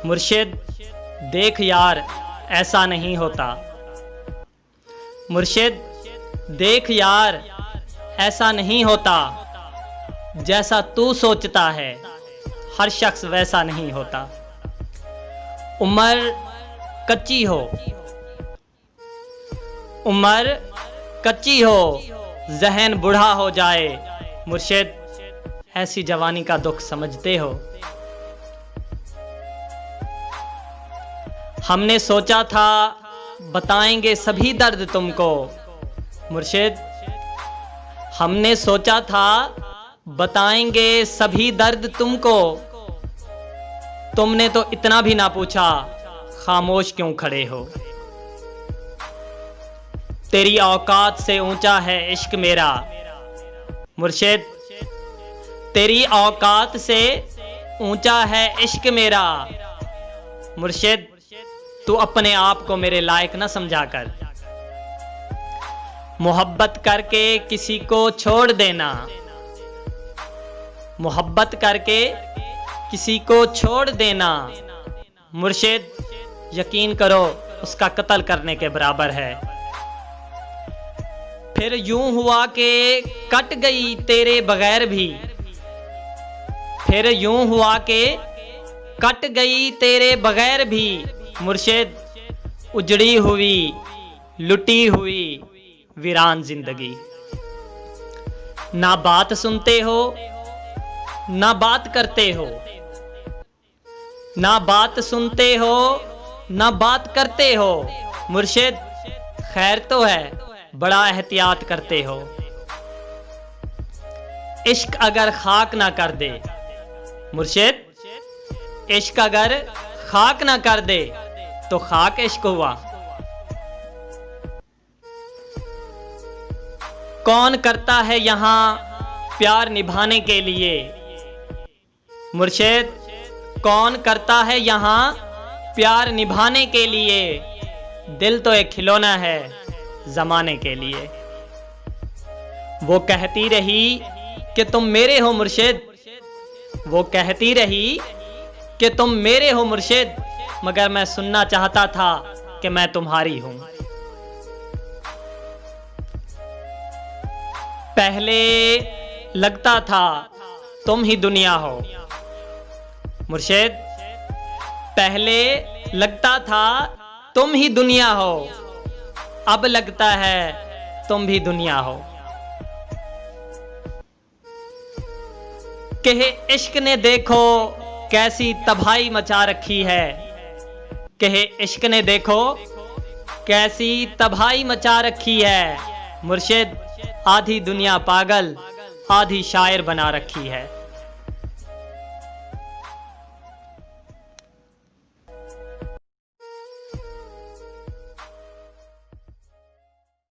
मुर्शिद देख यार ऐसा नहीं होता। मुर्शिद देख यार ऐसा नहीं होता। जैसा तू सोचता है हर शख्स वैसा नहीं होता। उम्र कच्ची हो, उम्र कच्ची हो, जहन बूढ़ा हो जाए। मुर्शिद ऐसी जवानी का दुख समझते हो। हमने सोचा था बताएंगे सभी दर्द तुमको। मुर्शिद हमने सोचा था बताएंगे सभी दर्द तुमको। तुमने तो इतना भी ना पूछा, खामोश क्यों खड़े हो। तेरी औकात से ऊंचा है इश्क मेरा। मुर्शिद तेरी औकात से ऊंचा है इश्क मेरा। मुर्शिद तू अपने आप को मेरे लायक न समझा कर। मोहब्बत करके किसी को छोड़ देना, मोहब्बत करके किसी को छोड़ देना। मुर्शिद यकीन करो उसका कत्ल करने के बराबर है। फिर यूं हुआ कि कट गई तेरे बगैर भी। फिर यूं हुआ कि कट गई तेरे बगैर भी। मुर्शिद उजड़ी हुई लुटी हुई वीरान जिंदगी। ना बात सुनते हो ना बात करते हो, ना बात सुनते हो ना बात करते हो। मुर्शिद खैर तो है बड़ा एहतियात करते हो। इश्क अगर खाक ना कर दे, मुर्शिद इश्क अगर खाक ना कर दे तो खाक इश्क हुआ। कौन करता है यहां प्यार निभाने के लिए। मुर्शिद कौन करता है यहां प्यार निभाने के लिए। दिल तो एक खिलौना है जमाने के लिए। वो कहती रही कि तुम मेरे हो मुर्शिद, वो कहती रही कि तुम मेरे हो मुर्शिद, मगर मैं सुनना चाहता था कि मैं तुम्हारी हूं। पहले लगता था तुम ही दुनिया हो। मुर्शिद पहले लगता था तुम ही दुनिया हो, अब लगता है तुम भी दुनिया हो। कहे इश्क ने देखो कैसी तबाही मचा रखी है। कहे इश्क ने देखो कैसी तबाही मचा रखी है। मुर्शिद आधी दुनिया पागल आधी शायर बना रखी है।